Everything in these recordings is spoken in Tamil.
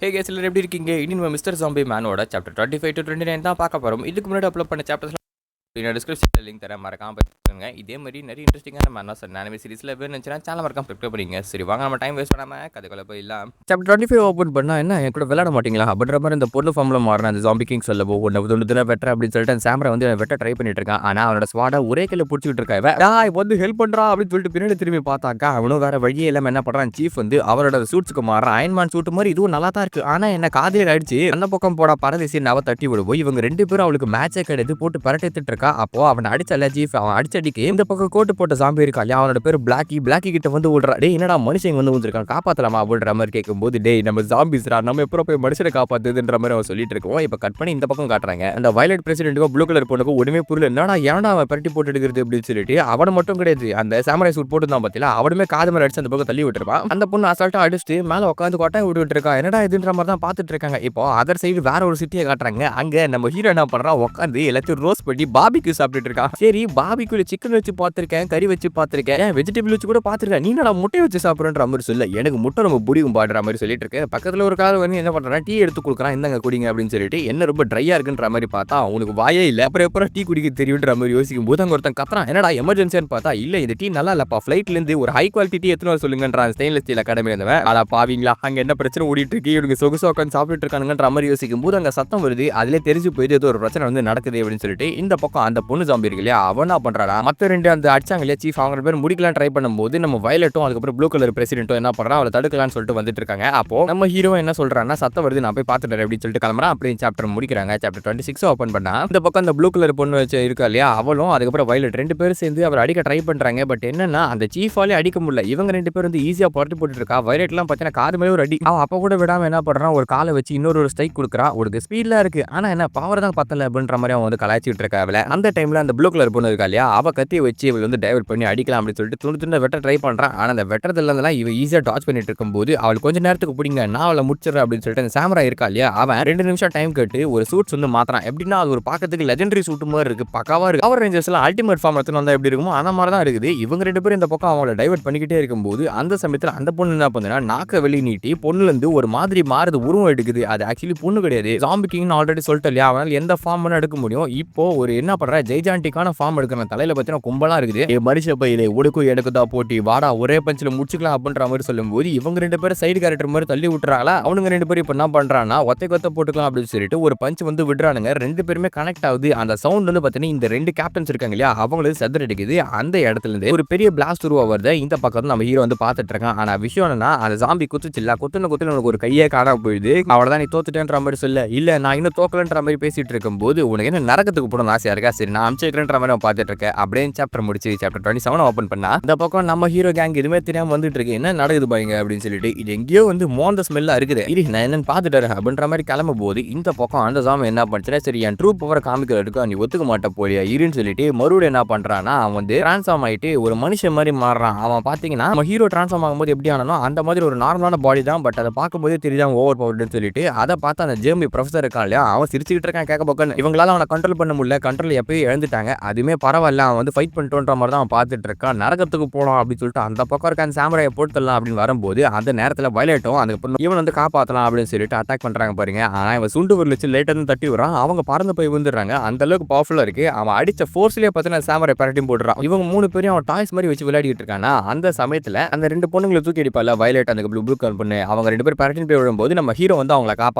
ஹே கேஸ் எல்லாரும் எப்படி இருக்கீங்க? இனி நம்ம மிஸ்டர் ஜாம்பி மேனோட சாப்டர் 25 to 29 தான் பார்க்க போகிறோம். இதுக்கு முன்னாடி அப்லோட் பண்ண சாப்டர்ஸ் டிஸ்கிரிப்ஷனில் லிங்க் தரேன், மறக்காம பார்த்துக்கோங்க. இதே மாதிரி நிறைய இன்ட்ரெஸ்டிங்கான மேனாஸ் அனிமே சீரிஸில் வேணும்னுச்சுன்னா சேனல் மறக்காம சப்ஸ்கிரைப் பண்ணிங்க. சரி வாங்க நம்ம டைம் வேஸ்ட் பண்ணாமல் கதைக்குள்ள போயிடலாம். சாப்டர் 25 ஓப்பன் பண்ணால் என்ன என் கூட விளையாட மாட்டீங்களா அப்படின்ற மாதிரி இந்த பொண்ணு ஃபார்மில் மாறின அந்த ஜாம்பி கிங் சொல்ல ஒன்று ஒன்று வெட்டுற அப்படின்னு சொல்லிட்டு சாமரை வந்து வெட்ட ட்ரை பண்ணிட்டு இருக்கான். ஆனால் அவனோட ஸ்வாடை ஒரே கையில் பிடிச்சிட்டு இருக்கா. இப்போ வந்து ஹெல்ப் பண்ணுறா அப்படின்னு சொல்லிட்டு பின்னாடி திரும்பி பார்த்தாக்கா அவனும் வேற வழியே இல்லாமல் என்ன பண்ணுறான். சீஃப் வந்து அவரோட சூட்ஸுக்கு மாறான். அயன்மான் சூட் மாதிரி இதுவும் நல்லா தான் இருக்கு. ஆனால் என்ன காதில் ஆயிடுச்சு. அந்த பக்கம் போட பரதேசி நவ தட்டி விடுவோம். இவங்க ரெண்டு பேரும் அவளுக்கு மேட்சே கிடையாது போட்டு பரட்டிட்டு இருக்கா. அப்போ அவன் அடிச்சல ஜீஃப் அவன் அடிச்சடிக்கு இந்த பக்கம் கோட்டு போட்ட சாம்பி இருக்கா இல்லையா, அவனோட பேர் பிளாக்கி கிட்ட வந்து விடுறா. டே என்னடா மனுஷங்க வந்து வந்துருக்கான் காப்பாத்தலாமா அப்படின்ற மாதிரி கேட்கும்போது டே நம்ம ஜாம்பிஸ்ரா நம்ம எப்போ போய் மனுஷனை காப்பாத்துதுன்ற மாதிரி அவன் சொல்லிட்டு இருக்கோம். இப்போ கட் பண்ணி இந்த பக்கம் காட்டுறாங்க. அந்த வயலட் பிரசிடென்ட்டுக்கும் ப்ளூ கலர் பொண்ணுக்கும் ஒண்ணுமே புரியல. என்னடா ஏன்டா அவன் பரட்டி போட்டு எடுக்கிறது அப்படின்னு சொல்லிட்டு அவனை மட்டும் கிடையாது அந்த சாமரை சூட் போட்டு தான் பார்த்தீங்களா அவனுமே காது மேல அடிச்சு அந்த பக்கம் தள்ளி விட்டுருப்பான். அந்த பொண்ணு அசால்ட்டா அடிச்சுட்டு மேல உட்காந்து கொட்டாய் விட்டுட்டு இருக்கா. என்னடா இதுன்ற மாதிரி தான் பார்த்துட்டு இருக்காங்க. இப்போ அதர் சைடு வேற ஒரு சிட்டியை காட்டுறாங்க. அங்க நம்ம ஹீரோ என்ன பண்றான், உட்காந்து எல்லாத்தையும் ரோஸ் பண்ணி பாபிக்கு சாப்பிட்டுட்டு இருக்கான். சரி பாபிக்குள்ள சிக்கன் வச்சு பார்த்திருக்கேன், கறி வச்சு பார்த்திருக்கேன், வெஜிடபிள் வச்சு கூட பார்த்திருக்கேன், நீ என்னடா முட்டை வச்சு சாப்பிடுற மாதிரி சொல்ல எனக்கு முட்டை ரொம்ப பிடிக்கும் பாடுற மாதிரி சொல்லிட்டு இருக்கேன். பக்கத்துல ஒரு கால் வந்து என்ன பண்றான், டீ எடுத்து கொடுக்குறான், இந்தாங்க குடிங்க அப்படின்னு சொல்லிட்டு என்ன ரொம்ப ட்ரையா இருக்குன்ற மாதிரி பார்த்தா அவனுக்கு வாயே இல்லை. அப்புறம் எப்பறம் டீ குடிக்க தெரியுன்ற மாதிரி யோசிக்கும் போது அங்க ஒருத்தன் கத்துறான், என்னடா எமர்ஜென்சின்னு பார்த்தா இல்ல இந்த டீ நல்லா இல்லப்பா, ஃபிளைட்ல இருந்து ஒரு ஹை குவாலிட்டி டீ எத்தனை சொல்லுங்கன்றான் ஸ்டெயின்லெஸ் ஸ்டீல் அகாடமி இருந்தவன். அடா பாவீங்களா அங்க என்ன பிரச்சனை ஓடிட்டு இருக்கு, இவங்க சொகுசா உட்காந்து சாப்பிட்டு இருக்கானுங்கன்ற மாதிரி யோசிக்கும் போது அங்க சத்தம் வருது. அதுல தெரிஞ்சு போயிட்டு ஏதோ ஒரு பிரச்சனை வந்து நடக்குது அப்படின்னு சொல்லிட்டு இந்த பக்கம் அந்த பொண்ணு ஜாம்பி இருக்கு இல்லையா அவன் என்ன பண்றாடா, மத்த ரெண்டு அந்த அடிச்சாங்க இல்லையா சீஃப் அவங்க பேர் முடிக்கலாம் ட்ரை பண்ணும்போது நம்ம வயலட்டும் அதுக்கப்புறம் ப்ளூ கலர் பிரசிடென்ட்டும் என்ன பண்றான் அவளை தடுக்கலாம்னு சொல்லிட்டு வந்துட்டு இருக்காங்க. அப்போ நம்ம ஹீரோ என்ன சொல்றான்னா சத்தம் வருது நான் போய் பார்த்துட்டேன் அப்படின்னு சொல்லிட்டு கிளம்புறான். அப்படின்னு சாப்டர் முடிக்கிறாங்க. சாப்டர் 26 ஓப்பன் பண்ணா இந்த பக்கம் அந்த ப்ளூ கலர் பொண்ணு வச்சு இருக்கா இல்லையா அவளும் அதுக்கப்புறம் வயலட் ரெண்டு பேரும் சேர்ந்து அவர் அடிக்க ட்ரை பண்றாங்க. பட் என்னன்னா அந்த சீஃபாலே அடிக்க முடியல. இவங்க ரெண்டு பேரும் வந்து ஈஸியா புரட்டி போட்டு இருக்கா. வயலட் எல்லாம் பார்த்தீங்கன்னா காது மேலே ஒரு அடி அவன் அப்ப கூட விடாம என்ன பண்றான், ஒரு காலை வச்சு இன்னொரு ஸ்ட்ரைக் கொடுக்குறான். ஒரு ஸ்பீட்ல இருக்கு ஆனா என்ன பவர் தான் பத்தல அப்படின்ற மாதிரி அவன் வந்து கலாய்ச்சிட்டு இருக்கா. அந்த டைம்ல அந்த ப்ளூ கலர் பொண்ணு இருக்கா இல்லையா அவ கத்தி வச்சு இவங்க வந்து டைவர்ட் பண்ணி அடிக்கலாம் அப்படின்னு சொல்லிட்டு துண்டு வெட்ட ட்ரை பண்றான். ஆனா அந்த வெட்டறதுல இருந்தெல்லாம் இவ ஈஸியா டாச் பண்ணிட்டு இருக்கும்போது அவள் கொஞ்ச நேரத்துக்கு பிடிங்க நான் அவளை முடிச்சிடறேன் அப்படின்னு சொல்லிட்டு அந்த சாமரா இருக்கா இல்லையா அவன் 2 நிமிஷம் டைம் கேட்டு ஒரு சூட்ஸ் வந்து மாத்துறான். எப்படின்னா அது ஒரு பாக்கிறதுக்கு லெஜெண்டரி சூட் மாதிரி இருக்கு, பக்காவா இருக்கு. பவர் ரேஞ்சர்ஸ் எல்லாம் அல்டிமேட் ஃபார்ம் எடுத்து வந்தா எப்படி இருக்குமோ அந்த மாதிரி தான் இருக்குது. இவங்க ரெண்டு பேரும் இந்த பக்கம் அவளை டைவர்ட் பண்ணிக்கிட்டே இருக்கும்போது அந்த சமயத்துல அந்த பொண்ணு என்ன பண்ணுதுன்னா நாக்க வெளியே நீட்டி பொண்ணுல இருந்து ஒரு மாதிரி மாறுது, உருவம் எடுக்குது. அது ஆக்சுவலி பொண்ணு கிடையாது, ஜாம்பி கிங்னு ஆல்ரெடி சொல்லிட்டு இல்லையா அவனால எந்த ஃபார்ம் வேணா எடுக்க முடியும். இப்போ ஒரு என்ன பண்ற ஜெய்ஜாண்டிக்கான ஃபார்ம் எடுக்கிற தலையில பத்தின கும்பலா இருக்குது. மனுஷ பையிலே உடுக்கும் எனக்கு தான் போட்டி வாடா ஒரே பஞ்சில் முடிச்சுக்கலாம் அப்படின்ற மாதிரி சொல்லும்போது இவங்க ரெண்டு பேரும் சைடு கேரக்டர் மாதிரி தள்ளி விட்டுறாங்களா. அவனுங்க ரெண்டு பேரும் இப்போ என்ன பண்றான்னா ஒத்த போட்டுக்கலாம் அப்படின்னு சொல்லிட்டு ஒரு பஞ்ச் வந்து விடுறானுங்க. ரெண்டு பேருமே கனெக்ட் ஆகுது. அந்த சவுண்ட் வந்து பார்த்தீங்கன்னா இந்த ரெண்டு கேப்டன்ஸ் இருக்காங்க இல்லையா அவங்களுக்கு செதறடிக்குது. அந்த இடத்துல இருந்து ஒரு பெரிய பிளாஸ்ட் உருவாவது இந்த பக்கம் நம்ம ஹீரோ வந்து பார்த்துட்டு இருக்கான். ஆனா விஷயம் என்னன்னா அந்த ஜாம்பி குத்துச்சில்ல குத்துன உனக்கு ஒரு கையே காணாம போயிடுது. அவ்வளவுதான் நீ தோத்துட்டேன்ற மாதிரி சொல்ல இல்ல நான் இன்னும் தோக்கலன்ற மாதிரி பேசிட்டு இருக்கும்போது உனக்கு என்ன நரகத்துக்கு போகணும்னு ஆசையா இருக்கா, சரி நான் அமிச்சிருக்கிறேன்ற மாதிரி பார்த்துட்டு இருக்கேன். அப்படியே சாப்டர் முடிச்சு சாப்டர் 27 ஓப்பன் பண்ணா இந்த பக்கம் நம்ம ஹீரோ கேங் எதுவுமே தெரியாம வந்துட்டு இருக்கு. என்ன நடக்குது பாருங்க அப்படின்னு சொல்லிட்டு இது எங்கேயோ வந்து மோந்த ஸ்மெல்லா இருக்குது. இது நான் என்னன்னு பார்த்துட்டு அப்படின்ற மாதிரி கிளம்பும் போது இந்த பக்கம் அந்த சாமி என்ன பண்ணுச்சுன்னா சரி என் ட்ரூ பவரை காமிக்கிறதுக்கு நீ ஒத்துக்க மாட்ட போலியா இருன்னு சொல்லிட்டு மறுபடியும் என்ன பண்றான்னா அவன் வந்து டிரான்ஸ்ஃபார்ம் ஆயிட்டு ஒரு மனுஷன் மாதிரி மாறுறான். அவன் பாத்தீங்கன்னா நம்ம ஹீரோ டிரான்ஸ்ஃபார்ம் ஆகும்போது எப்படி ஆனானோ அந்த மாதிரி ஒரு நார்மலான பாடி தான். பட் அதை பார்க்கும்போதே தெரியுது ஓவர் பவர்டுன்னு சொல்லிட்டு அதை பார்த்து அந்த ஜேர்மி ப்ரொஃபசர் இருக்கான் இல்லையா அவன் சிரிச்சுக்கிட்டு இருக்கான் கேட்க பக்கம். இவங்களால அவனை கண்ட்ரோல் பண்ண முடியல, கண்ட்ரோல் எப்பயும் இழந்துட்டாங்க. அதுமே பரவாயில்ல அவன் வந்து ஃபைட் பண்ணிட்டோன்ற மாதிரி தான் அவன் பார்த்துட்டு இருக்கான். நரகத்துக்கு போகலாம் அப்படின்னு சொல்லிட்டு அந்த பக்கம் இருக்க அந்த சாமராயை போட்டுலாம் அப்படின்னு வரும்போது அந்த நேரத்தில் வயலேட்டும் அந்த இவன் வந்து காப்பாற்றலாம் அப்படின்னு சொல்லிட்டு அட்டாக் பண்றாங்க பாருங்க. ஆனா இவன் சுண்டு ஒரு வச்சு லேட்டா இருந்து தட்டி விடுறான். அவங்க பறந்து போய் வந்துடுறாங்க. அந்த அளவுக்கு பவர்ஃபுல்லா இருக்கு. அவன் அடிச்ச ஃபோர்ஸ்லயே பார்த்தீங்கன்னா சாமரை பரட்டியும் போடுறான். இவங்க 3 பேரும் அவன் டாய்ஸ் மாதிரி வச்சு விளையாடிட்டு இருக்கானா அந்த சமயத்துல அந்த 2 பொண்ணுங்களை தூக்கி அடிப்பால வயலேட் அந்த ப்ளூ கலர் பொண்ணு அவங்க 2 பேரும் பரட்டின்னு போய் விடும்போது நம்ம ஹீரோ வந்து அவங்களை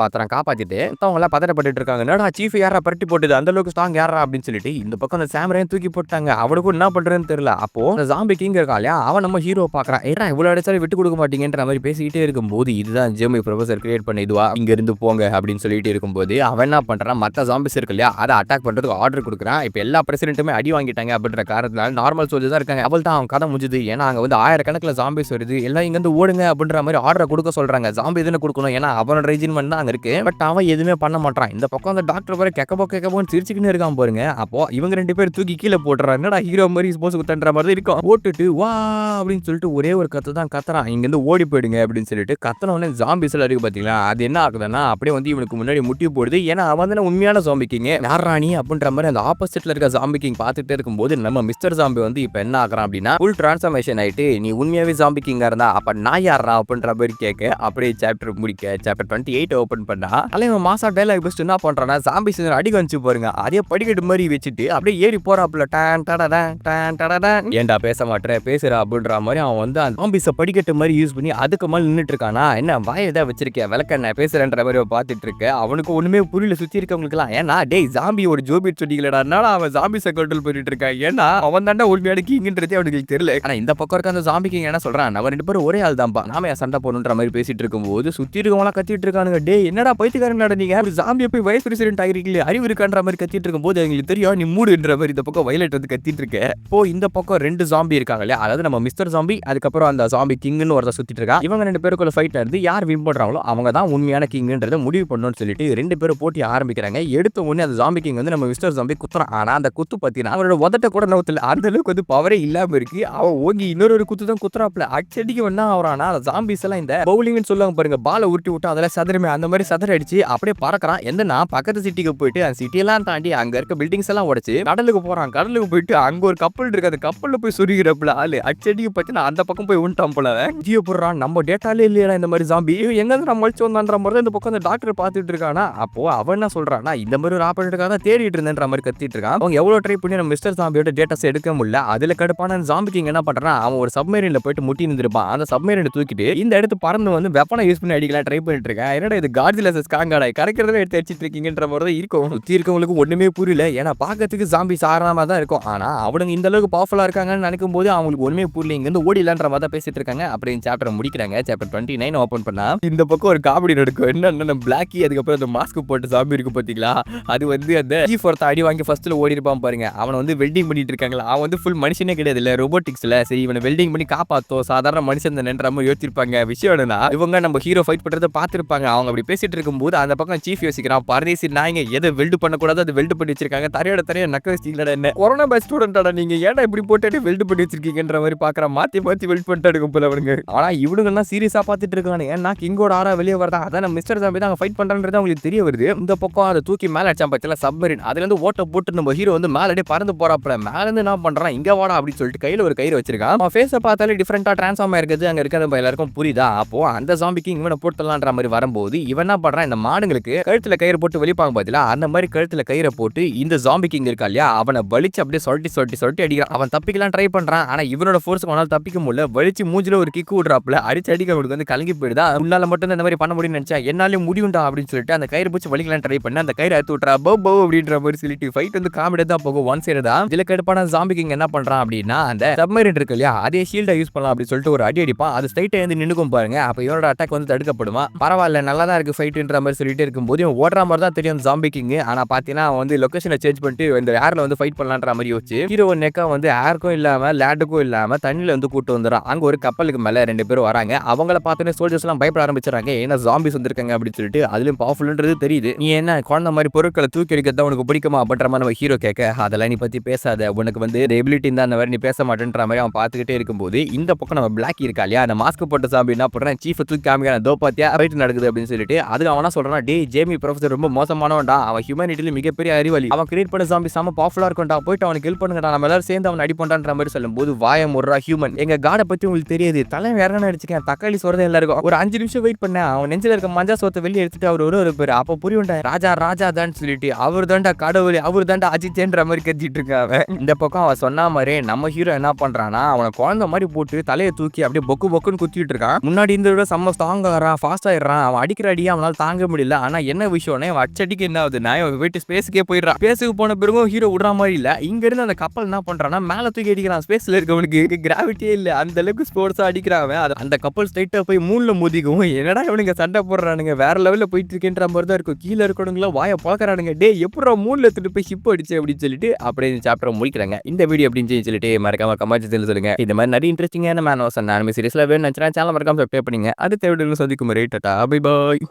காப்பாத்திட்டு அவங்க எல்லாம் பதட்டப்பட்டு இருக்காங்க. என்னடா சீஃப் யாரா பரட்டி போட்டுது அந்த அளவுக்கு ஸ்ட்ராங் யாரா அப்படின்னு சொல்லிட்டு இந்த பக்கம் அந்த சாமரையும் தூக்கி போட்டாங்க. அவனுக்கும் என்ன பண்றதுன்னு தெரியல. அப்போ அந்த ஜாம்பி கிங் இருக்கா இல்லையா அவன் நம்ம ஹீரோ பாக்குறான். ஏன்னா இவ்வளவு அடிச்சாலும் விட்டு கொடுக்க மாட்டீங்கன்ற மாதிரி பேசிக்கிட்டே இருக்கும்போது இதுதான் ஜேர்மி ப்ரொஃபசர் கிரியேட் பண்ண இதுவா இங்க இருந்து போங்க அப்படின்னு சொல்லிட்டு இருக்கும்போது அவன் என்ன பண்றான் மத்த ஜாம்பிஸ் இருக்கு இல்லையா அதை அட்டாக் பண்றதுக்கு ஆர்டர் கொடுக்குறான். இப்ப எல்லா பிரசிடென்ட்டுமே அடி வாங்கிட்டாங்க அப்படின்ற காரணத்தினால நார்மல் சோல்ஜர்ஸ் தான் இருக்காங்க. அவள் தான் அவன் கதை முடிஞ்சுது. ஏன்னா அங்க வந்து ஆயிரக்கணக்கில் ஜாம்பிஸ் வருது எல்லாம் இங்க இருந்து ஓடுங்க அப்படின்ற மாதிரி ஆர்டர் கொடுக்க சொல்றாங்க. ஜாம்பி எதுன்னு கொடுக்கணும் ஏன்னா அவனோட ரெஜிமெண்ட் தான் அங்க இருக்கு. பட் அவன் எதுவுமே பண்ண மாட்டான். இந்த பக்கம் அந்த டாக்டர் வரை கேட்கப்போன்னு சிரிச்சுக்கின்னு இருக்கான் பாருங்க. அப்போ இவங்க 2 பேர் தூக்கி கீழ போட்டுறாங்க. என்னடா ஹீரோ மாதிரி ஸ்போர்ட்ஸ் குத்தன்ற மாதிரி இருக்கும். போட்டுட்டு வா அப்படின்னு சொல்லிட்டு ஒரே ஒரு கத்து தான் கத்துறான். இங்க இருந்து ஓடி போயிடுங்க அப்படின்னு சொல்லிட்டு கத்துன உடனே ஜாம்பிஸ் எல்லாம் இருக்கு பாத்தீங்களா, அது என்ன ஆகுதுன்னா அப்படியே வந்து இவனுக்கு முன்னாடி முட்டி போடுது. ஏன்னா அவன் தானே உண்மையான ஜாம்பி கிங். யாராணி அப்படின்ற மாதிரி அந்த ஆப்போசிட்ல இருக்க ஜாம்பி கிங் பார்த்துட்டே இருக்கும்போது நம்ம மிஸ்டர் ஜாம்பி வந்து இப்ப என்ன ஆகுறான் அப்படின்னா ஃபுல் டிரான்ஸ்ஃபர்மேஷன் ஆயிட்டு நீ உண்மையாவே ஜாம்பி கிங்கா இருந்தா அப்ப நான் யாரா அப்படின்ற மாதிரி கேட்க அப்படியே சாப்டர் முடிக்க சாப்டர் 28 ஓபன் பண்ணா தலைவன் மாசா டைலாக் பெஸ்ட் என்ன பண்றானா ஜாம்பிஸ் அடிக்க வந்து பாருங்க அதே படிக்கட்டு மாதிரி வச்சுட்டு அப்படியே ஏறி போறாப்ல டான் டடடன் டான் டடடன் ஏன்டா பேச மாட்டேற பேசுறா அப்படின்ற மாதிரி அவன் வந்து அந்த ஜாம்பிஸை படிக்கட்டு மாதிரி யூஸ் பண்ணி அதுக்கு மேல நின்னுட்டு இருக்கானா. என்ன வாயை தான் வச்சிருக்கேன் விளக்கண்ண பேசுறேன்ற மாதிரி பார்த்துட்டு இருக்க. அவனுக்கு ஒண்ணுமே புரியல சுத்தி இருக்கவங்களுக்குலாம். ஏன்னா டேய் ஜாம்பி ஒரு ஜோபிட் சொல்லிக்கலடா, அதனால அவன் ஜாம்பிஸை கண்ட்ரோல் பண்ணிட்டு இருக்கான். ஏன்னா அவன் தாண்டா உண்மையான கிங்ன்றதே அவனுக்கு தெரியல. ஆனா இந்த பக்கம் இருக்க அந்த ஜாம்பி கிங் என்ன சொல்றான், நம்ம 2 பேரும் ஒரே ஆள் தான்ப்பா, நாம சண்டை போடணுன்ற மாதிரி பேசிட்டு இருக்கும்போது சுத்தி இருக்கவங்களா கத்திட்டு இருக்கானுங்க. டேய் என்னடா பைத்தியக்காரங்களா நீங்க, ஒரு ஜாம்பியை போய் வைஸ் பிரசிடென்ட் ஆகிருக்கீங்க அறிவு இருக்கான்ற மாதிரி கத்திட்டு இருக்கும்போது எங்களுக்கு தெரியும் நீ மூடுன்ற மாதிரி இந்த பக்கம் வயலட் வந்து கத்திட்டு இருக்க. இப்போ இந்த பக்கம் 2 ஜாம்பி இருக்காங்க இல்லையா, அதாவது நம்ம மிஸ்டர் ஜாம்பி அதுக்கப்புறம் அந்த ஜாம்பி கிங்னு ஒருத்தர் சுத்திட்டு இருக்கா. இவங்க 2 பேருக்குள்ள ஃபைட் ஆகுது. யார் வின் பண்றாங்களோ அவங்க தான் உண்மையான கிங்ன்றதை முடிவு பண்ணணும்னு சொல்லிட்டு 2 பேரும் போட்டி ஆரம்பிக்கிறாங்க. எடுத்த உடனே அந்த ஜாம்பி கிங் வந்து நம்ம மிஸ்டர் ஜாம்பி குத்துறான். ஆனா அந்த குத்து பார்த்தீங்கன்னா அவரோட உதட்ட கூட நவுத்துல அந்த அளவுக்கு வந்து பவரே இல்லாம இருக்கு. அவன் ஓங்கி இன்னொரு குத்து தான் குத்துறாப்ல. அச்சடிக்கு வேணா அவரானா அந்த ஜாம்பிஸ் எல்லாம் இந்த பவுலிங்னு சொல்லுவாங்க பாருங்க, பாலை உருட்டி விட்டு அதெல்லாம் சதுரமே அந்த மாதிரி சதுர அடிச்சு அப்படியே பறக்கிறான். எந்தனா பக்கத்து சிட்டிக்கு போயிட்டு அந்த சிட்டியெல்லாம் தாண்டி அங்க இருக்க பில்டிங்ஸ் எல்லாம் உடைச்சு கடலுக்கு போறான். கடலுக்கு போயிட்டு அங்க ஒரு கப்பல் இருக்கு, அந்த கப்பல்ல போய் சொருகிறப்பல ஆளு அச்சடிக்கு பார்த்தீங்கன்னா அந்த பக்கம் போய் உண்டான் போல. ஜியோ போடுறான் நம்ம டேட்டாலே இல்லையா இந்த மாதிரி ஜாம்பி எங்க இருந்து நம்ம மழிச்சு வந்தான்ற மாதிரி இந்த பக்கம் அந்த டாக்டர் பார்த்துட்டு இருக்கானா. அப்போ அவன் என்ன சொல்றான்னா இந்த மாதிரி ஒரு ஆப்பரேட்டருக்காக தேடிட்டு இருந்தேன்ற மாதிரி கத்திட்டு இருக்கான். அவங்க எவ்வளவு ட்ரை பண்ணி நம்ம மிஸ்டர் ஜாம்பியோட டேட்டாஸ் எடுக்க முடியல. அதுல கடுப்பான ஜாம்பி கிங் என்ன பண்றான், அவன் ஒரு சப்மரீன்ல போயிட்டு முட்டி நின்றுப்பான். அந்த சப்மரீனை தூக்கிட்டு இந்த இடத்து பறந்து வந்து வெப்பனை யூஸ் பண்ணி அடிக்கலாம் ட்ரை பண்ணிட்டு இருக்கேன். என்னடா இது கார்ஜிலஸ் காங்காடா கரைக்கிறத எடுத்து அடிச்சிட்டு இருக்கீங்கன்ற மாதிரி தான் இருக்கும். சுத்தி இருக்கவங்களுக்கு ஒண்ணுமே புரியல. ஏன்னா பாக்கிறதுக்கு ஜாம்பி சாதாரணமா தான் இருக்கும். ஆனா அவனுங்க இந்த அளவுக்கு பவர்ஃபுல்லா இருக்காங்கன்னு நினைக்கும் போது அவங்களுக்கு ஒண்ணுமே புரியல. இங்க இருந்து ஓடிலான்ற மாதிரி பேசிட்டு இருக்காங்க. அப்படின்னு சாப்டர் முடிக்கிறாங்க. சாப்டர் 29 ஓபன் பண்ணா இந்த பக்கம் ஒரு காமெடி நடக்கும். என்னன்னா பிளாக்கி அதுக்கப்புறம் அந்த மாஸ்க் போட்டு ஜாம்பி இருக்கு பாத்தீங்களா, அது வந்து அந்த அடி வாங்கி ஃபர்ஸ்ட்ல ஓடி இருப்பான் பாருங்க. அவனை வந்து வெல்டிங் பண்ணிட்டு இருக்காங்களா. அவன் வந்து ஃபுல் மனுஷனே கிடையாது இல்ல, ரோபோட்டிக்ஸ்ல. சரி இவனை வெல்டிங் பண்ணி காப்பாத்தோ சாதாரண மனுஷன் நின்ற மாதிரி யோசிச்சிருப்பாங்க. விஷயம் என்னன்னா இவங்க நம்ம ஹீரோ ஃபைட் பண்றதை பார்த்திருப்பாங்க. அவங்க அப்படி பேசிட்டு இருக்கும்போது அந்த பக்கம் சீஃப் யோசிக்கிறான், பரதேசி நாயங்க எதை வெல்டு பண்ணக்கூடாது அதை வெல்டு பண்ணி வச்சிருக்காங்க. தரையோட நக்க வச்சிங்களா என்ன கொரோனா பேட்ச் ஸ்டூடெண்டாடா நீங்க ஏன்டா இப்படி போட்டு வெல்டு பண்ணி வச்சிருக்கீங்கன்ற மாதிரி பாக்குறான். மாத்தி வெல்ட் பண்ணிட்டு இருக்கும் போல அவனுங்க. ஆனா இவனுங்க எல்லாம் சீரியஸா பாத்துட்டு இருக்கானு. ஏன்னா கிங்கோட ஆரா வெளியே வரதா அதான் மிஸ்டர் ஜாம்பி தான் ஃபைட் பண்றான்றது அவங்களுக்கு தெரிய வருது. இந்த பக்கம் அதை தூக்கி மேல அடிச்சான் பத்தில சப்மரீன். அதுல இருந்து ஓட்ட போட்டு நம்ம ஹீரோ வந்து மேலே பறந்து போறாப்ல. மேல இருந்து என்ன பண்றான், இங்க வாடா அப்படின்னு சொல்லிட்டு கையில ஒரு கயிறு வச்சிருக்கான். அவன் ஃபேஸை பார்த்தாலே டிஃபரெண்டா டிரான்ஸ்ஃபார்ம் ஆயிருக்குது. அங்க இருக்கிறது எல்லாருக்கும் புரியுதா. அப்போ அந்த ஜாம்பிக்கு இவனை போட்டுலான்ற மாதிரி வரும்போது இவன் என்ன பண்றான், இந்த மாடுங்களுக்கு கழுத்துல கயிறு போட்டு வெளிப்பாங்க பாத்தீங்களா, அந்த மாதிரி கழுத்துல கயிறை போட்டு இந்த ஜாம்பி கிங் இருக்கா இல்லையா அவனை வலிச்சு அப்படியே சொட்டி அடிக்கிறான். அவன் தப்பிக்கலாம் ட்ரை பண்றான். ஆனா இவனோட ஃபோர்ஸ்க்கு அவனால தப்பிக்க முடியல. வலிச்சு மூஞ்சில ஒரு கிக் விடுறாப்ல. அடிச்சு அடிக்க அவனுக்கு வந்து கலங்கி போயிடுதா. உன்னால மட்டும் இந்த மாதிரி பண்ண முடியும்னு நினைச்சா என்னாலே முடியும்டா அப்படின்னு சொல்லிட்டு அந்த கயிறு பூச்சி வலிக்கலாம் ட்ரை பண்ண அந்த கயிறு அறுத்து விட்டுறா போ அப்படின்ற மாதிரி சொல்லிட்டு ஃபைட் வந்து காமெடி தான் போகும். ஒன் சைடு தான். இதுல கடுப்பான ஜாம்பி கிங் என்ன பண்றான் அப்படின்னா அந்த சப்மரீன் இருக்கு இல்லையா அதே ஷீல்டா யூஸ் பண்ணலாம் அப்படின்னு சொல்லிட்டு ஒரு அடி அடிப்பான். அது ஸ்ட்ரைட்டா வந்து நின்னுக்கும் பாருங்க. அப்ப இவனோட அட்டாக் வந்து தடுக்கப்படுமா. பரவாயில்ல நல்லா தான் இருக்கு ஃபைட்ன்ற மாதிரி சொல்லிட்டு இருக்கும்போது ஓடுற மாதிரி தான் தெரியும் ஜாம்பி கிங். ஆனா பாத்தீங்கன்னா அவன் வந்து லொகேஷனை சேஞ்ச் பண்ணிட்டு இந்த ஏர்ல வந்து ஃபைட் பண்ணலான்ற மாதிரி யோசிச்சு ஹீரோ நெக்கா வந்து ஏருக்கும் இல்லாம லேண்டுக்கும் இல்லாம தண்ணியில வந்து கூட்டு வந்துடும். அங்க ஒரு கப்பலுக்கு மேல 2 பேரும் வராங்க. அவங்கள பார்த்தோன்னே சோல்ஜர்ஸ் எல்லாம் பயப்பட ஆரம்பிச்சாங்க. ஏன்னா ஜாம்பிஸ் வந்திருக்காங்க அப்படின்னு சொல்லிட்டு அதுலயும் பவர்ஃபுல்ன்றது தெரியுது. நீ என்ன குழந்தை மாதிரி பொருட்களை தூக்கி அடிக்கிறதா உனக்கு பிடிக்குமா அப்படின்ற மாதிரி நம்ம ஹீரோ கேட்க அதெல்லாம் நீ பத்தி பேசாத, உனக்கு வந்து எபிலிட்டி தான் அந்த மாதிரி நீ பேச மாட்டேன்ற மாதிரி அவன் பார்த்துக்கிட்டே இருக்கும்போது இந்த பக்கம் நம்ம பிளாக் இருக்கா இல்லையா அந்த மாஸ்க் போட்ட ஜாம்பி என்ன பண்றான், சீஃப் தூக்கி காமிக்கிறான். தோ பாத்தியா ஃபைட் நடக்குது அப்படின்னு சொல்லிட்டு அது அவனா சொல்றான், டே ஜேமி ப்ரொஃபசர் ரொம்ப மோசமானவன்டா, அவன் ஹியூமனிட்டில மிகப்பெரிய அறிவாளி, அவன் கிரியேட் பண்ண ஜாம்பி செம பவர்ஃபுல்லா இருக்கும்டா, போயிட்டு அவனுக்கு ஹெல்ப் பண்ணுங்கடா, நம்ம எல்லாரும் சேர்ந்து அவன் அடிப்பண்றான்ற மாதிரி சொல்லும்போது வாய முறா ஹியூமன் எங்க காடை பத்தி உங்களுக்கு தெரியாது, தலை வேற என்ன அடிச்சுக்கேன் தக்காளி சொல்றது எல்லாருக்கும் ஒரு 5 நிமிஷம் வெயிட் பண்ண அவன் நெஞ்சில இருக்க மஞ்சா சோத்தை வெளியே எடுத்துட்டு அவர் ஒரு பேர் அப்ப புரியும்டா ராஜா ராஜா தான் சொல்லிட்டு அவர் தாண்டா கடவுள் அவர் தாண்டா அஜித்தேன்ற மாதிரி கத்திட்டு இருக்கான். இந்த பக்கம் அவன் சொன்ன மாதிரி நம்ம ஹீரோ என்ன பண்றானா அவனை குழந்தை மாதிரி போட்டு தலையை தூக்கி அப்படியே பொக்கு பொக்குன்னு குத்திட்டு இருக்கான். முன்னாடி இந்த விட செம்ம ஸ்ட்ராங் ஆகிறான், ஃபாஸ்ட் ஆயிடுறான். அவன் அடிக்கிற அடியா அவனால தாங்க முடியல. ஆனா என்ன விஷயம்னா அவன் அச்சடிக்கு என்ன ஆகுதுன்னா அவன் போயிட்டு ஸ்பேஸுக்கே போயிடுறான். ஸ்பேஸுக்கு போன பிறகும் ஹீரோ விடுற மாதிரி இல்ல. இங்க இருந்து அந்த கப்பல் என்ன பண்றான்னா மேல தூக்கி அடிக்கிறான். ஸ்பேஸ்ல இருக்கவனுக்கு கிராவிட்டியே இல்ல, அந்த அளவுக்கு ஸ்போர்ட்ஸா அடிக்கிறான். அந்த கப்பல் ஸ்ட்ரைட்டா போய் மூணுல மோதிக்கும். என்னடா இவனுங்க சண்டை போடுறானுங்க வேற லெவல்ல போயிட்டு இருக்கேன்ற மாதிரி தான் இருக்கும். கீழே இருக்கணுங்களா வாயை பார்க்கறானுங்க, டே எப்படா மூணுல எடுத்துட்டு போய் ஷிப் அடிச்சு அப்படின்னு சொல்லிட்டு அப்படியே சாப்டர் முடிக்கிறாங்க. இந்த வீடியோ அப்படின்னு சொல்லிட்டு மறக்காம கமெண்ட் சொல்லுங்க. இந்த மாதிரி நிறைய இன்ட்ரெஸ்டிங்கான மேன் வாஸ் அண்ட் அனிமே சீரிஸ்ல வேணும்னு நினைச்சா சேனல் மறக்காம சப்ஸ்கிரைப் பண்ணுங்க. அடுத்த வீடியோல சந்திக்கும். Tata bye bye.